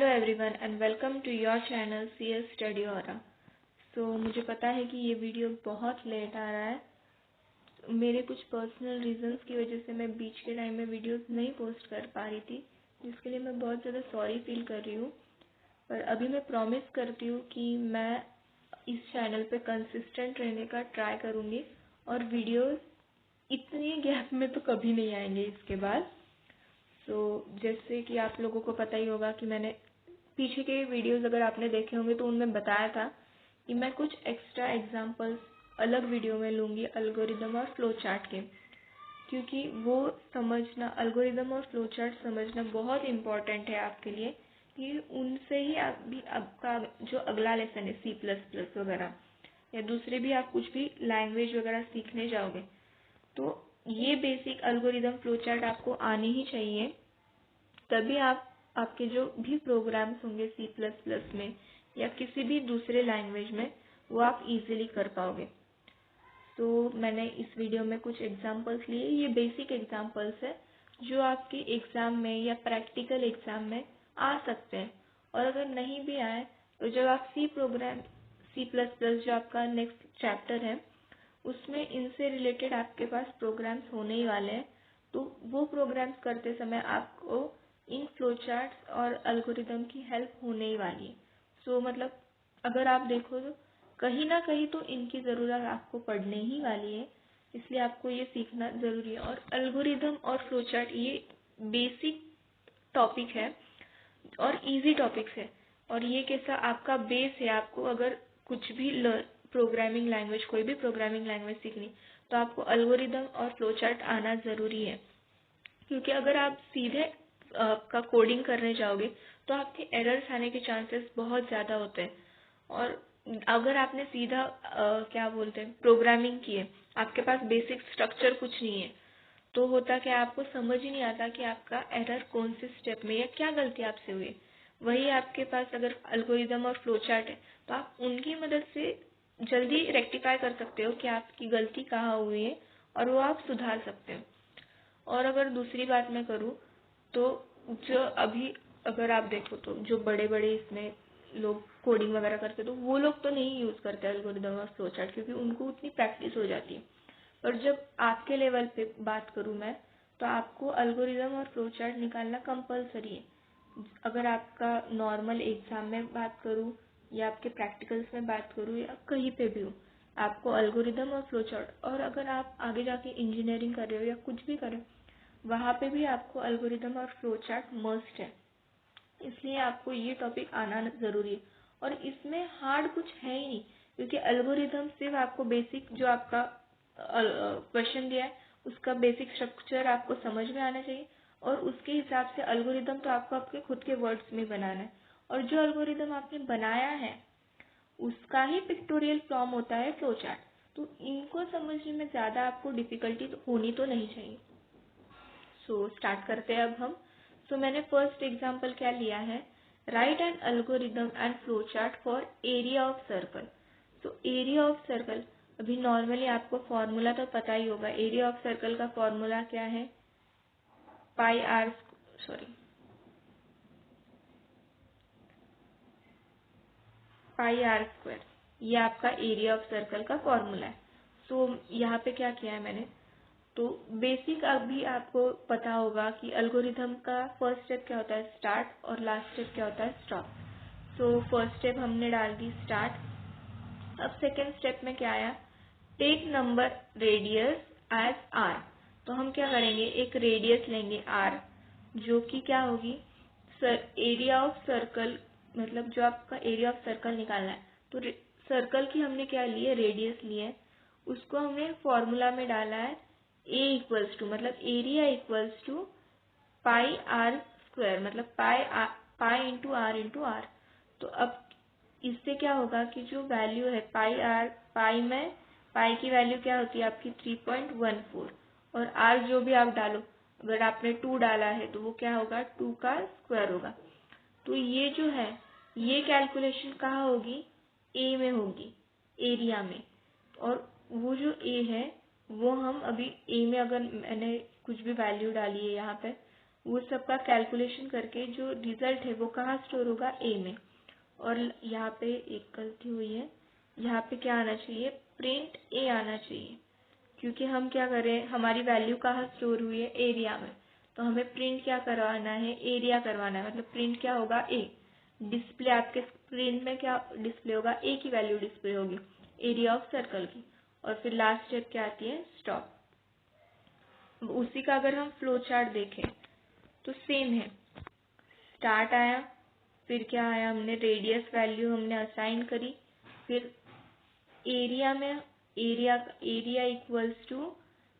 Hello everyone and welcome to your channel CS study aura. मुझे पता है कि ये वीडियो बहुत लेट आ रहा है। मेरे कुछ पर्सनल रीजंस की वजह से मैं बीच के टाइम में वीडियोस नहीं पोस्ट कर पा रही थी, जिसके लिए मैं बहुत ज़्यादा सॉरी फील कर रही हूँ। पर अभी मैं प्रॉमिस करती हूँ कि मैं इस चैनल पे कंसिस्टेंट रहने का ट्राई करूँगी और वीडियोस इतनी गैप में तो कभी नहीं आएंगे इसके बाद। जैसे कि आप लोगों को पता ही होगा कि मैंने पीछे के वीडियोस अगर आपने देखे होंगे तो उनमें बताया था कि मैं कुछ एक्स्ट्रा एग्जांपल्स अलग वीडियो में लूँगी एल्गोरिदम और फ्लो चार्ट के, क्योंकि वो समझना, एल्गोरिदम और फ्लो चार्ट समझना बहुत इम्पोर्टेंट है आपके लिए, कि उनसे ही आप भी आपका जो अगला लेसन है C++ वगैरह या दूसरे भी आप कुछ भी लैंग्वेज वगैरह सीखने जाओगे तो ये बेसिक एल्गोरिदम फ्लो चार्ट आपको आनी ही चाहिए, तभी आपके जो भी प्रोग्राम्स होंगे C++ में या किसी भी दूसरे लैंग्वेज में वो आप इजीली कर पाओगे। मैंने इस वीडियो में कुछ एग्जांपल्स लिए, ये बेसिक एग्जांपल्स है जो आपके एग्जाम में या प्रैक्टिकल एग्जाम में आ सकते हैं, और अगर नहीं भी आए तो जब आप C++ जो आपका नेक्स्ट चैप्टर है उसमें इनसे रिलेटेड आपके पास प्रोग्राम्स होने ही वाले हैं, तो वो प्रोग्राम्स करते समय आपको इन फ्लो चार्ट्स और एल्गोरिदम की हेल्प होने ही वाली है। मतलब अगर आप देखो तो कहीं ना कहीं तो इनकी ज़रूरत आपको पड़ने ही वाली है, इसलिए आपको ये सीखना ज़रूरी है। और एल्गोरिदम और फ्लो चार्ट ये बेसिक टॉपिक है और इजी टॉपिक्स है, और ये कैसा आपका बेस है। आपको अगर कुछ भी प्रोग्रामिंग लैंग्वेज, कोई भी प्रोग्रामिंग लैंग्वेज सीखनी तो आपको एल्गोरिदम और फ्लो चार्ट आना ज़रूरी है, क्योंकि अगर आप सीधे आपका कोडिंग करने जाओगे तो आपके एरर्स आने के चांसेस बहुत ज़्यादा होते हैं। और अगर आपने सीधा क्या बोलते हैं प्रोग्रामिंग की है, आपके पास बेसिक स्ट्रक्चर कुछ नहीं है, तो होता क्या आपको समझ ही नहीं आता कि आपका एरर कौन से स्टेप में या क्या गलती आपसे हुई। वही आपके पास अगर एल्गोरिदम और फ्लो चार्ट है तो आप उनकी मदद से जल्दी रेक्टिफाई कर सकते हो कि आपकी गलती कहाँ हुई है और वो आप सुधार सकते हो। और अगर दूसरी बात मैं करूँ तो जो अभी अगर आप देखो तो जो बड़े बड़े इसमें लोग कोडिंग वगैरह करते तो वो लोग तो नहीं यूज़ करते एल्गोरिदम और फ्लो चार्ट, क्योंकि उनको उतनी प्रैक्टिस हो जाती है। पर जब आपके लेवल पे बात करूँ मैं, तो आपको एल्गोरिदम और फ्लो चार्ट निकालना कंपलसरी है। अगर आपका नॉर्मल एग्जाम में बात करूँ या आपके प्रैक्टिकल्स में बात करूँ या कहीं पे भी हो, आपको एल्गोरिदम और फ्लो चार्ट, और अगर आप आगे जाके इंजीनियरिंग कर रहे हो या कुछ भी कर रहे हो वहाँ पे भी आपको एल्गोरिदम और फ्लो चार्ट मस्ट है, इसलिए आपको ये टॉपिक आना ज़रूरी है। और इसमें हार्ड कुछ है ही नहीं, क्योंकि एल्गोरिदम सिर्फ आपको बेसिक जो आपका क्वेश्चन दिया है उसका बेसिक स्ट्रक्चर आपको समझ में आना चाहिए, और उसके हिसाब से एल्गोरिदम तो आपको आपके खुद के वर्ड्स में बनाना है, और जो एल्गोरिदम आपने बनाया है उसका ही पिक्टोरियल फॉर्म होता है फ्लो चार्ट। तो इनको समझने में ज़्यादा आपको डिफिकल्टी होनी तो नहीं चाहिए। स्टार्ट करते हैं अब हम। मैंने फर्स्ट एग्जांपल क्या लिया है, write an algorithm and flow chart for area of circle. Area of circle, अभी नॉर्मली आपको फॉर्मूला तो पता ही होगा। एरिया ऑफ सर्कल का फॉर्मूला क्या है, पाई आर स्क्वायर, ये आपका एरिया ऑफ सर्कल का फॉर्मूला है। यहाँ पे क्या किया है मैंने, तो बेसिक अभी आपको पता होगा कि एल्गोरिथम का फर्स्ट स्टेप क्या होता है, स्टार्ट, और लास्ट स्टेप क्या होता है, स्टॉप। फर्स्ट स्टेप हमने डाल दी स्टार्ट। अब सेकेंड स्टेप में क्या आया, take number radius as R. तो हम क्या करेंगे, एक रेडियस लेंगे आर, जो कि क्या होगी एरिया ऑफ सर्कल, मतलब जो आपका एरिया ऑफ सर्कल निकालना है। तो सर्कल की हमने क्या ली है, रेडियस ली है, उसको हमने फॉर्मूला में डाला है A इक्वल्स टू, मतलब area equals to pi R square, मतलब पाई इंटू आर। तो अब इससे क्या होगा कि जो वैल्यू है पाई में पाई की वैल्यू क्या होती है आपकी 3.14, और आर जो भी आप डालो, अगर आपने 2 डाला है तो वो क्या होगा 2 का स्क्वायर होगा। तो ये जो है ये कैलकुलेशन कहाँ होगी, ए में होगी, एरिया में। और वो जो ए है वो हम अभी ए में, अगर मैंने कुछ भी वैल्यू डाली है यहाँ पे, वो सबका कैलकुलेशन करके जो रिजल्ट है वो कहाँ स्टोर होगा, ए में। और यहाँ पे एक गलती हुई है, यहाँ पे क्या आना चाहिए, प्रिंट ए आना चाहिए, क्योंकि हम क्या करें, हमारी वैल्यू कहाँ स्टोर हुई है, एरिया में। तो हमें प्रिंट क्या करवाना है, एरिया करवाना है, मतलब प्रिंट क्या होगा, ए। डिस्प्ले आपके स्क्रीन में क्या डिस्प्ले होगा, ए की वैल्यू डिस्प्ले होगी, एरिया ऑफ सर्कल की। और फिर लास्ट स्टेप क्या आती है, स्टॉप। उसी का अगर हम फ्लो चार्ट देखें तो सेम है, स्टार्ट आया, फिर क्या आया, हमने रेडियस वैल्यू हमने असाइन करी, फिर एरिया में area equals to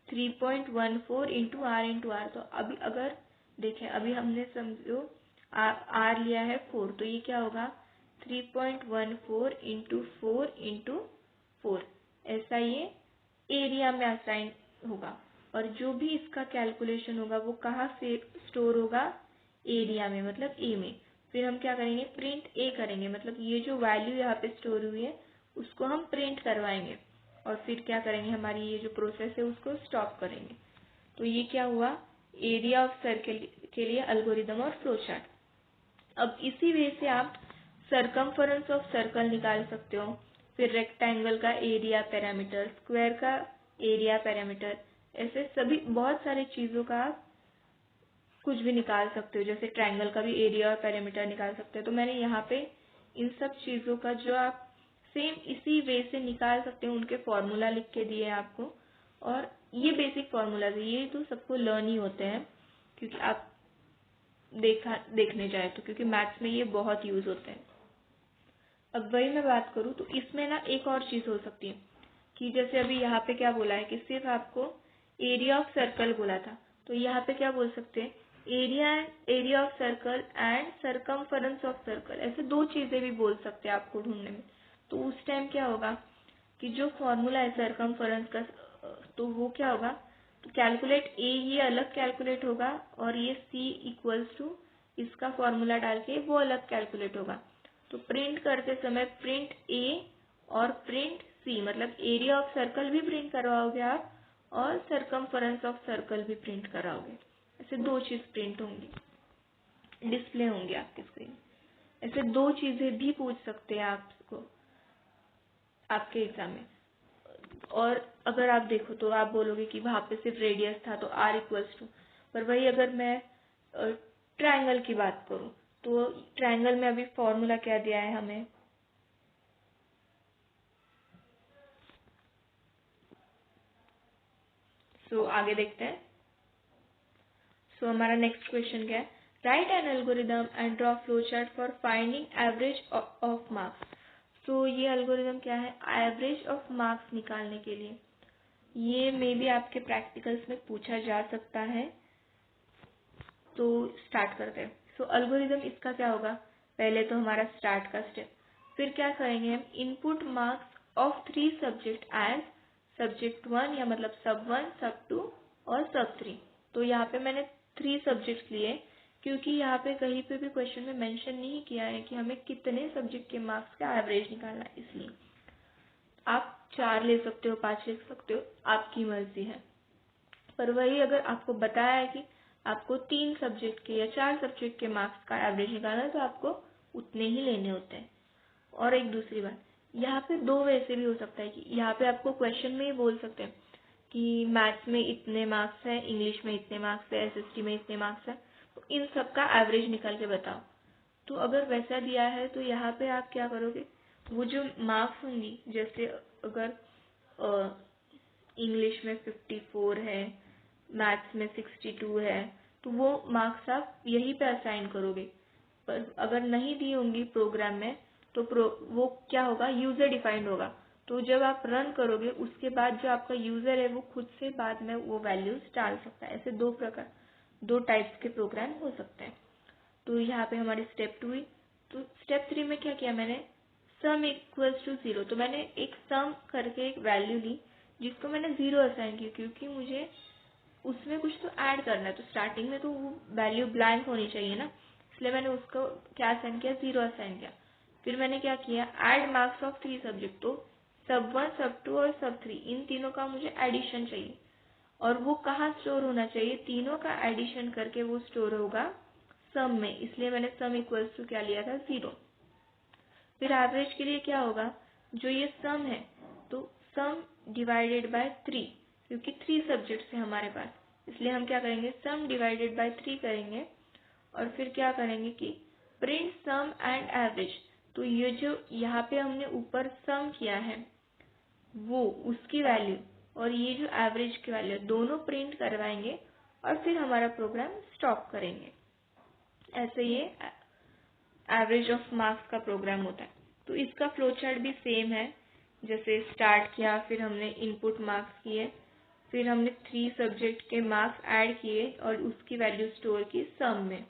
3.14 into R. तो अभी अगर देखें, अभी हमने समझो आर लिया है 4, तो ये क्या होगा 3.14 इंटू 4 ऐसा ये एरिया में असाइन होगा। और जो भी इसका कैलकुलेशन होगा वो कहाँ से स्टोर होगा, एरिया में, मतलब ए में। फिर हम क्या करेंगे, प्रिंट ए करेंगे, मतलब ये जो वैल्यू यहाँ पे स्टोर हुई है उसको हम प्रिंट करवाएंगे। और फिर क्या करेंगे, हमारी ये जो प्रोसेस है उसको स्टॉप करेंगे। तो ये क्या हुआ, एरिया ऑफ सर्कल के लिए एल्गोरिदम और फ्लो चार्ट। अब इसी वे से आप सरकमफरेंस ऑफ सर्कल निकाल सकते हो, फिर रेक्टेंगल का एरिया पैरामीटर, स्क्वायर का एरिया पैरामीटर, ऐसे सभी बहुत सारी चीज़ों का आप कुछ भी निकाल सकते हो। जैसे ट्रायंगल का भी एरिया और पैरामीटर निकाल सकते हो। तो मैंने यहाँ पे इन सब चीज़ों का जो आप सेम इसी वे से निकाल सकते हो, उनके फॉर्मूला लिख के दिए आपको। और ये बेसिक फॉर्मूलाज है, ये तो सबको लर्न ही होते हैं, क्योंकि आप देखने जाए तो, क्योंकि मैथ्स में ये बहुत यूज होते हैं। अब वही मैं बात करूँ तो इसमें ना एक और चीज़ हो सकती है कि जैसे अभी यहाँ पे क्या बोला है कि सिर्फ आपको एरिया ऑफ सर्कल बोला था, तो यहाँ पे क्या बोल सकते हैं, area of circle and circumference of circle, ऐसे दो चीज़ें भी बोल सकते हैं आपको ढूंढने में। तो उस टाइम क्या होगा कि जो फॉर्मूला है सरकमफरेंस का, तो वो क्या होगा, तो कैलकुलेट ए ये अलग कैलकुलेट होगा, और ये सी इक्वल्स टू इसका फॉर्मूला डाल के वो अलग कैलकुलेट होगा। तो प्रिंट करते समय प्रिंट ए और प्रिंट सी, मतलब एरिया ऑफ सर्कल भी प्रिंट करवाओगे आप और सरकमफरेंस ऑफ सर्कल भी प्रिंट कराओगे। ऐसे दो चीज प्रिंट होंगी, डिस्प्ले होंगे आपके स्क्रीन। ऐसे दो चीजें भी पूछ सकते हैं आपको आपके एग्जाम में। और अगर आप देखो तो आप बोलोगे कि वहां पे सिर्फ रेडियस था तो आर इक्वल्स टू, पर वही अगर मैं ट्रायंगल की बात करूं तो ट्रायंगल में अभी फॉर्मूला क्या दिया है हमें, सो आगे देखते हैं। सो हमारा नेक्स्ट क्वेश्चन क्या है, write an algorithm and draw flow chart for finding average of marks. So ये एल्गोरिदम क्या है, एवरेज ऑफ मार्क्स निकालने के लिए। ये मे बी आपके प्रैक्टिकल्स में पूछा जा सकता है। तो स्टार्ट करते हैं। सो एल्गोरिदम इसका क्या होगा, पहले तो हमारा स्टार्ट का स्टेप, फिर क्या करेंगे हम, input marks of 3 subject as subject 1, या मतलब सब 1, सब 2 और सब 3। तो यहाँ पे मैंने 3 सब्जेक्ट लिए, क्योंकि यहाँ पे कहीं पे भी क्वेश्चन में मेंशन नहीं किया है कि हमें कितने सब्जेक्ट के मार्क्स का एवरेज निकालना है, इसलिए आप 4 ले सकते हो, 5 ले सकते हो, आपकी मर्जी है। पर वही अगर आपको बताया है कि आपको 3 सब्जेक्ट के या 4 सब्जेक्ट के मार्क्स का एवरेज निकालना है, तो आपको उतने ही लेने होते हैं। और एक दूसरी बात, यहाँ पे दो वैसे भी हो सकता है कि यहाँ पे आपको क्वेश्चन में ही बोल सकते हैं कि मैथ्स में इतने मार्क्स है, इंग्लिश में इतने मार्क्स है, एसएसटी में इतने मार्क्स है, तो इन सब का एवरेज निकाल के बताओ। तो अगर वैसा दिया है तो यहाँ पे आप क्या करोगे, वो जो मार्क्स होंगी, जैसे अगर इंग्लिश में 54 है, मैथ्स में 62 है, तो वो मार्क्स आप यहीं पे असाइन करोगे। पर अगर नहीं दी होंगी प्रोग्राम में तो वो क्या होगा, यूजर डिफाइंड होगा। तो जब आप रन करोगे उसके बाद जो आपका यूजर है वो खुद से बाद में वो वैल्यूज डाल सकता है। ऐसे दो टाइप्स के प्रोग्राम हो सकते हैं। तो यहाँ पे हमारी स्टेप 2 हुई। तो स्टेप 3 में क्या किया मैंने, सम इक्वल्स टू 0। तो मैंने एक सम करके एक वैल्यू ली जिसको मैंने 0 असाइन की, क्योंकि मुझे उसमें कुछ तो ऐड करना है। तो स्टार्टिंग में तो वो वैल्यू ब्लैंक होनी चाहिए ना, इसलिए मैंने उसको क्या असाइन किया, 0 असाइन किया। फिर मैंने क्या किया, ऐड मार्क्स ऑफ 3 सब्जेक्ट। तो सब 1, सब 2 और सब 3, इन तीनों का मुझे एडिशन चाहिए। और वो कहाँ स्टोर होना चाहिए, तीनों का एडिशन करके वो स्टोर होगा सम में, इसलिए मैंने सम इक्वल्स टू क्या लिया था, 0। फिर एवरेज के लिए क्या होगा, जो ये सम है तो सम डिवाइडेड बाय 3, क्योंकि 3 सब्जेक्ट्स है हमारे पास, इसलिए हम क्या करेंगे, सम डिवाइडेड बाय 3 करेंगे और फिर क्या करेंगे कि प्रिंट सम एंड एवरेज। तो ये जो यहाँ पे हमने ऊपर सम किया है वो उसकी वैल्यू और ये जो एवरेज की वैल्यू दोनों प्रिंट करवाएंगे और फिर हमारा प्रोग्राम स्टॉप करेंगे। ऐसे ये एवरेज ऑफ मार्क्स का प्रोग्राम होता है। तो इसका फ्लो चार्ट भी सेम है, जैसे स्टार्ट किया, फिर हमने इनपुट मार्क्स किए, फिर हमने 3 सब्जेक्ट के मार्क्स ऐड किए और उसकी वैल्यू स्टोर की सम में,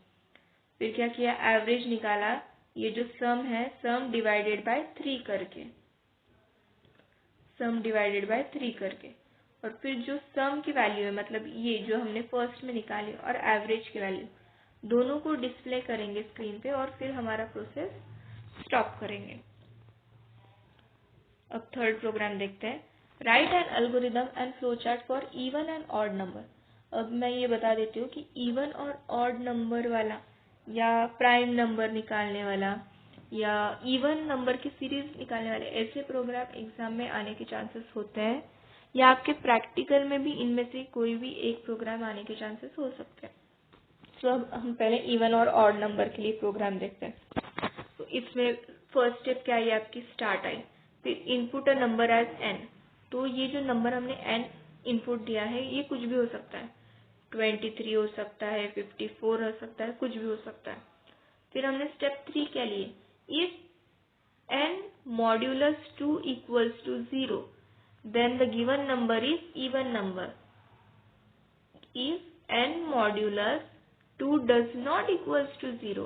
फिर क्या किया, एवरेज निकाला, ये जो सम है सम डिवाइडेड बाय 3 करके, सम डिवाइडेड बाय 3 करके, और फिर जो सम की वैल्यू है मतलब ये जो हमने फर्स्ट में निकाली और एवरेज की वैल्यू दोनों को डिस्प्ले करेंगे स्क्रीन पे और फिर हमारा प्रोसेस स्टॉप करेंगे। अब थर्ड प्रोग्राम देखते हैं, right an algorithm and flow chart for even and odd number. अब मैं ये बता देती हूँ कि इवन और ऑड नंबर वाला या प्राइम नंबर निकालने वाला या इवन नंबर की सीरीज निकालने वाले ऐसे प्रोग्राम एग्जाम में आने के चांसेस होते हैं, या आपके प्रैक्टिकल में भी इनमें से कोई भी एक प्रोग्राम आने के चांसेस हो सकते हैं। तो अब हम पहले इवन और ऑड नंबर के लिए प्रोग्राम देखते हैं। तो इसमें फर्स्ट स्टेप क्या है, आपकी स्टार्ट आई, फिर input a number as n। तो ये जो नंबर हमने n इनपुट दिया है ये कुछ भी हो सकता है, 23 हो सकता है, 54 हो सकता है, कुछ भी हो सकता है। फिर हमने स्टेप 3 क्या लिए, if n modulus 2 equals to 0 then the given number is even number. If n modulus 2 does not equals to 0,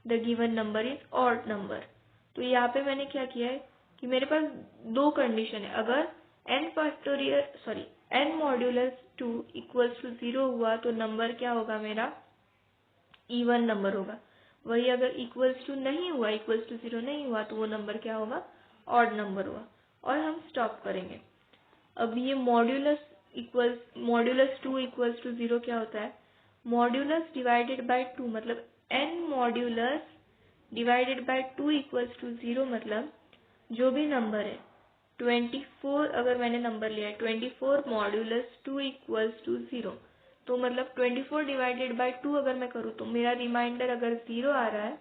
the given number is odd number। तो यहाँ पे मैंने क्या किया है कि मेरे पास दो कंडीशन है, अगर n मॉड्यूलस 2 इक्वल्स टू 0 हुआ तो नंबर क्या होगा, मेरा इवन नंबर होगा। वही अगर इक्वल्स टू नहीं हुआ, इक्वल्स टू 0 नहीं हुआ तो वो नंबर क्या होगा, ऑड नंबर होगा, और हम स्टॉप करेंगे। अब ये मॉड्यूलस 2 इक्वल्स टू 0 क्या होता है, मॉड्यूलस डिवाइडेड बाय 2, मतलब n modulus divided by 2 equals to 0, मतलब जो भी नंबर है 24, अगर मैंने नंबर लिया है 24 मॉड्यूलस 2 इक्वल्स टू 0, तो मतलब 24 डिवाइडेड बाय 2 अगर मैं करूँ तो मेरा रिमाइंडर अगर 0 आ रहा है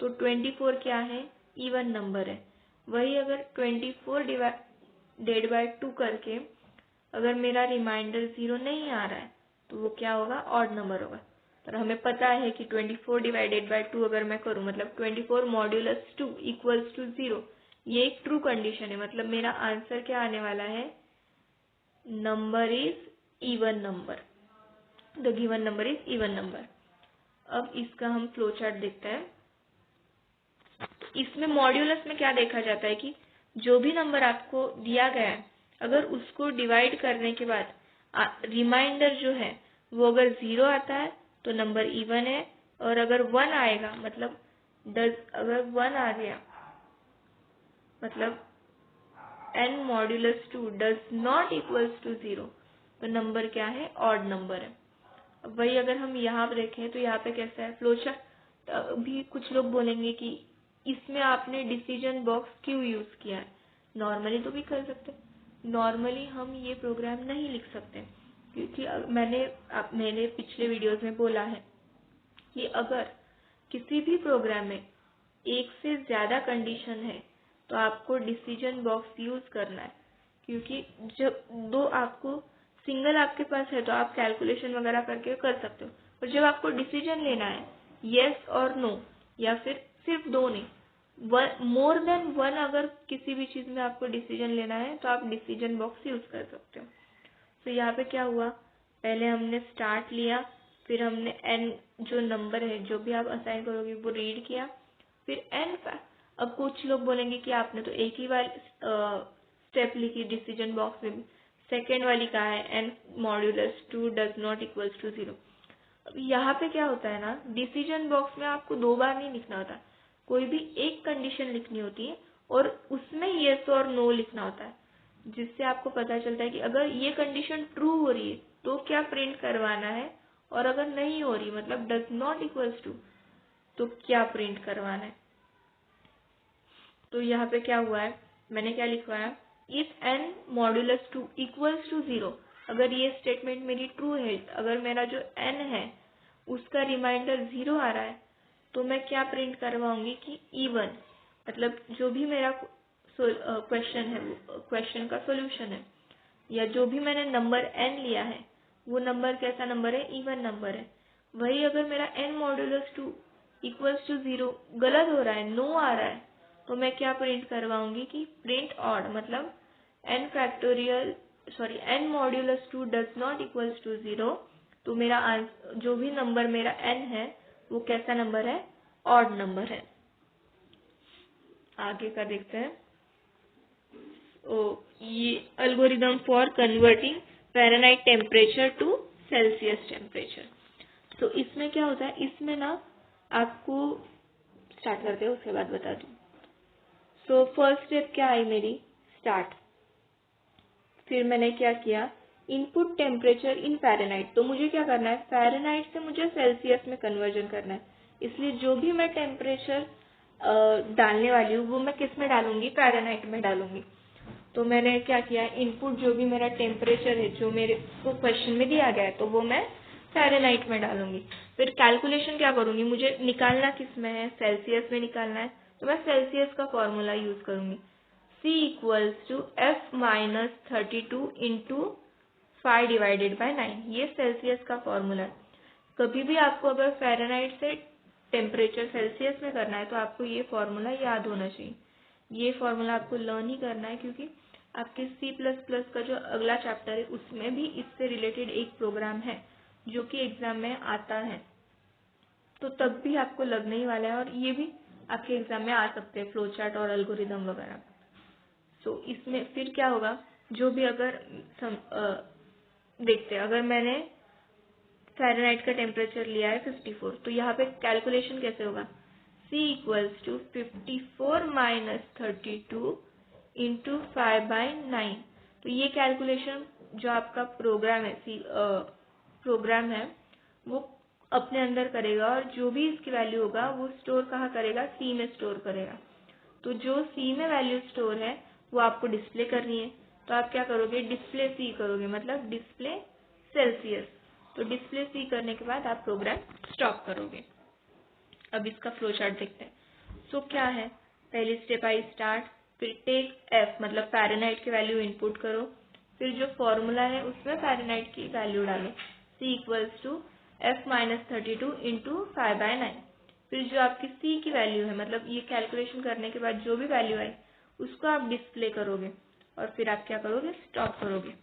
तो 24 क्या है, इवन नंबर है। वही अगर 24 डिवाइडेड बाय 2 करके अगर मेरा रिमाइंडर 0 नहीं आ रहा है तो वो क्या होगा, ऑड नंबर होगा। और हमें पता है कि 24 डिवाइडेड बाय 2 अगर मैं करूँ मतलब 24 मॉड्यूलस 2 इक्वल्स टू 0, ये एक ट्रू कंडीशन है, मतलब मेरा आंसर क्या आने वाला है, number is even number, the given number is even number. अब इसका हम फ्लो चार्ट देखते हैं। इसमें मॉड्यूलस में क्या देखा जाता है कि जो भी नंबर आपको दिया गया है अगर उसको डिवाइड करने के बाद रिमाइंडर जो है वो अगर 0 आता है तो नंबर इवन है, और अगर 1 आएगा मतलब अगर 1 आ गया मतलब n modulus 2 does not equals to 0 तो नंबर क्या है, ऑड नंबर है। अब वही अगर हम यहाँ पर देखें तो यहाँ पे कैसा है फ्लो चार्ट। अभी कुछ लोग बोलेंगे कि इसमें आपने डिसीजन बॉक्स क्यों यूज किया है, नॉर्मली तो भी कर सकते हैं। नॉर्मली हम ये प्रोग्राम नहीं लिख सकते क्योंकि मैंने पिछले वीडियोस में बोला है कि अगर किसी भी प्रोग्राम में एक से ज्यादा कंडीशन है तो आपको डिसीजन बॉक्स यूज करना है, क्योंकि जब दो आपको सिंगल आपके पास है तो आप कैलकुलेशन वगैरह करके कर सकते हो, और जब आपको डिसीजन लेना है येस और नो या फिर सिर्फ दो नहीं, मोर देन वन अगर किसी भी चीज में आपको डिसीजन लेना है तो आप डिसीजन बॉक्स यूज कर सकते हो। तो यहाँ पे क्या हुआ, पहले हमने स्टार्ट लिया, फिर हमने n जो नंबर है जो भी आप असाइन करोगे वो रीड किया, फिर n का। अब कुछ लोग बोलेंगे कि आपने तो एक ही बार स्टेप लिखी डिसीजन बॉक्स में भी, सेकेंड वाली कहा है n modulus 2 does not equals to 0। अब यहाँ पे क्या होता है ना, डिसीजन बॉक्स में आपको 2 बार नहीं लिखना होता, कोई भी एक कंडीशन लिखनी होती है और उसमें येस और नो लिखना होता है, जिससे आपको पता चलता है कि अगर ये कंडीशन ट्रू हो रही है तो क्या प्रिंट करवाना है, और अगर नहीं हो रही मतलब डज नॉट इक्वल्स टू तो क्या प्रिंट करवाना है। तो यहाँ पे क्या हुआ है, मैंने क्या लिखवाया, if n modulus 2 equals to 0, अगर ये स्टेटमेंट मेरी ट्रू है, अगर मेरा जो n है उसका रिमाइंडर 0 आ रहा है, तो मैं क्या प्रिंट करवाऊंगी कि even, मतलब जो भी मेरा क्वेश्चन है, क्वेश्चन का सोल्यूशन है, या जो भी मैंने नंबर n लिया है वो नंबर कैसा नंबर है, इवन नंबर है। वही अगर मेरा n मॉड्यूलस 2 इक्वल्स टू 0 गलत हो रहा है, नो आ रहा है, तो मैं क्या प्रिंट करवाऊंगी कि प्रिंट ऑड, मतलब n modulus 2 does not equals to 0, तो मेरा जो भी नंबर मेरा n है वो कैसा नंबर है, ऑड नंबर है। आगे का देखते हैं। ये algorithm for converting Fahrenheit temperature to Celsius temperature. तो इसमें क्या होता है, इसमें ना आपको स्टार्ट करते हैं उसके बाद बता दूँ। सो फर्स्ट स्टेप क्या आई मेरी, स्टार्ट। फिर मैंने क्या किया, इनपुट टेम्परेचर इन फ़ारेनहाइट। तो मुझे क्या करना है, फ़ारेनहाइट से मुझे सेल्सियस में कन्वर्जन करना है, इसलिए जो भी मैं टेम्परेचर डालने वाली हूँ वो मैं किस में डालूंगी, फ़ारेनहाइट में डालूंगी। तो मैंने क्या किया, इनपुट जो भी मेरा टेम्परेचर है जो मेरे को क्वेश्चन में दिया गया है तो वो मैं फ़ारेनहाइट में डालूंगी। फिर कैलकुलेशन क्या करूंगी, मुझे निकालना किस में है, सेल्सियस में निकालना है, तो मैं सेल्सियस का फॉर्मूला यूज करूंगी, C equals to F minus 32 into 5 divided by 9, ये सेल्सियस का फॉर्मूला है। कभी भी आपको अगर फ़ारेनहाइट से टेम्परेचर सेल्सियस में करना है तो आपको ये फॉर्मूला याद होना चाहिए। ये फॉर्मूला आपको लर्न ही करना है, क्योंकि आपके C++ का जो अगला चैप्टर है उसमें भी इससे रिलेटेड एक प्रोग्राम है जो कि एग्जाम में आता है, तो तब भी आपको लगने ही वाला है, और ये भी आपके एग्जाम में आ सकते हैं, फ्लो चार्ट और एल्गोरिदम वगैरह। सो इसमें फिर क्या होगा, जो भी अगर देखते हैं, अगर मैंने फ़ारेनहाइट का टेम्परेचर लिया है 54, तो यहाँ पे कैलकुलेशन कैसे होगा, C equals to 54 minus 32 into 5/9। तो ये कैलकुलेशन जो आपका प्रोग्राम है, प्रोग्राम है, वो अपने अंदर करेगा, और जो भी इसकी वैल्यू होगा वो स्टोर कहाँ करेगा, C में स्टोर करेगा। तो जो C में वैल्यू स्टोर है वो आपको डिस्प्ले करनी है, तो आप क्या करोगे, डिस्प्ले C करोगे, मतलब डिस्प्ले सेल्सियस। तो डिस्प्ले C करने के बाद आप प्रोग्राम स्टॉप करोगे। अब इसका फ्लो चार्ट देखते हैं। सो क्या है, पहली स्टेप आई स्टार्ट, फिर टेक F मतलब फ़ारेनहाइट की वैल्यू इनपुट करो, फिर जो फॉर्मूला है उसमें फ़ारेनहाइट की वैल्यू डालो, C equals to F minus 32 into 5/9। फिर जो आपकी C की वैल्यू है, मतलब ये कैलकुलेशन करने के बाद जो भी वैल्यू आई उसको आप डिस्प्ले करोगे, और फिर आप क्या करोगे, स्टॉप करोगे।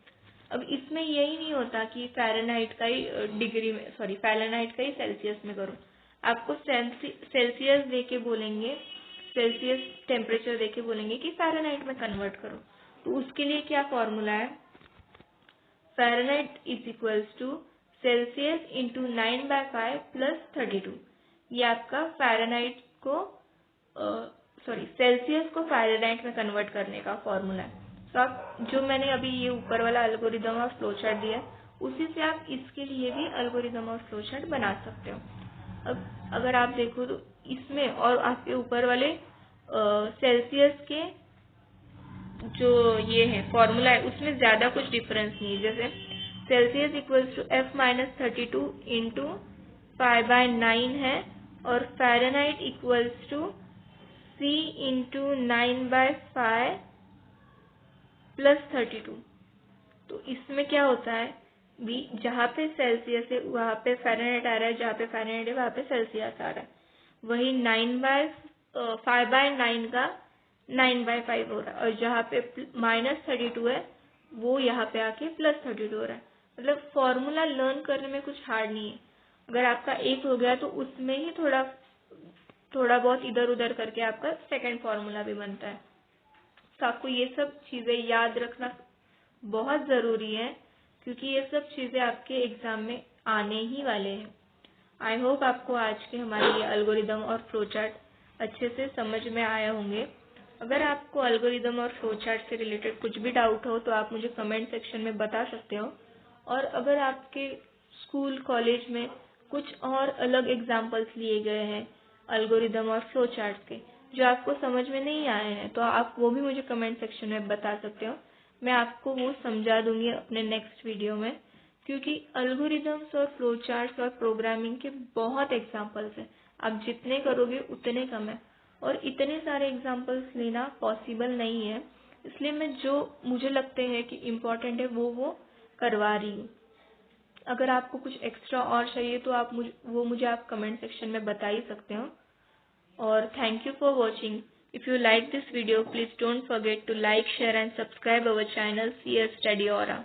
अब इसमें यही नहीं होता कि फ़ारेनहाइट का ही फ़ारेनहाइट का ही सेल्सियस में करो, आपको सेल्सियस दे के बोलेंगे, सेल्सियस टेम्परेचर दे के बोलेंगे कि फ़ारेनहाइट में कन्वर्ट करो। तो उसके लिए क्या फॉर्मूला है, Fahrenheit is equals to Celsius into 9/5 plus 32। ये आपका फ़ारेनहाइट को सेल्सियस को फ़ारेनहाइट में कन्वर्ट करने का फॉर्मूला है। तो आप जो मैंने अभी ये ऊपर वाला एल्गोरिदम और फ्लो चार्ट दिया है, उसी से आप इसके लिए भी एल्गोरिदम और फ्लो चार्ट बना सकते हो। अब अगर आप देखो तो इसमें और आपके ऊपर वाले सेल्सियस के जो ये है फॉर्मूला है उसमें ज़्यादा कुछ डिफरेंस नहीं है। जैसे Celsius equals to F minus 32 into 5/9 है, और Fahrenheit equals to C into 9/5 plus 32। तो इसमें क्या होता है भी, जहाँ पे सेल्सियस है वहाँ पे फ़ारेनहाइट आ रहा है, जहाँ पे फ़ारेनहाइट है वहाँ पे सेल्सियस आ रहा है। वही 5/9 का 9/5 हो रहा है, और जहाँ पे माइनस 32 है वो यहाँ पे आके प्लस 32 हो रहा है। मतलब फॉर्मूला लर्न करने में कुछ हार्ड नहीं है। अगर आपका एक हो गया तो उसमें ही थोड़ा बहुत इधर उधर करके आपका सेकंड फॉर्मूला भी बनता है। तो आपको ये सब चीज़ें याद रखना बहुत ज़रूरी है, क्योंकि ये सब चीज़ें आपके एग्ज़ाम में आने ही वाले हैं। आई होप आपको आज के हमारे ये एल्गोरिदम और फ्लो चार्ट अच्छे से समझ में आए होंगे। अगर आपको एल्गोरिदम और फ्लो चार्ट से रिलेटेड कुछ भी डाउट हो तो आप मुझे कमेंट सेक्शन में बता सकते हो, और अगर आपके स्कूल कॉलेज में कुछ और अलग एग्जाम्पल्स लिए गए हैं एल्गोरिदम और फ्लो चार्ट्स के जो आपको समझ में नहीं आए हैं, तो आप वो भी मुझे कमेंट सेक्शन में बता सकते हो। मैं आपको वो समझा दूंगी अपने नेक्स्ट वीडियो में, क्योंकि एल्गोरिदम्स और फ्लो चार्ट्स और प्रोग्रामिंग के बहुत एग्जाम्पल्स हैं। आप जितने करोगे उतने कम है, और इतने सारे एग्जाम्पल्स लेना पॉसिबल नहीं है। इसलिए मैं जो मुझे लगते हैं कि इम्पोर्टेंट है वो करवा रही हूँ। अगर आपको कुछ एक्स्ट्रा और चाहिए तो आप मुझे आप कमेंट सेक्शन में बता ही सकते हो। और thank you for watching. If you like this video, please don't forget to like, share and subscribe our channel CS Study Aura.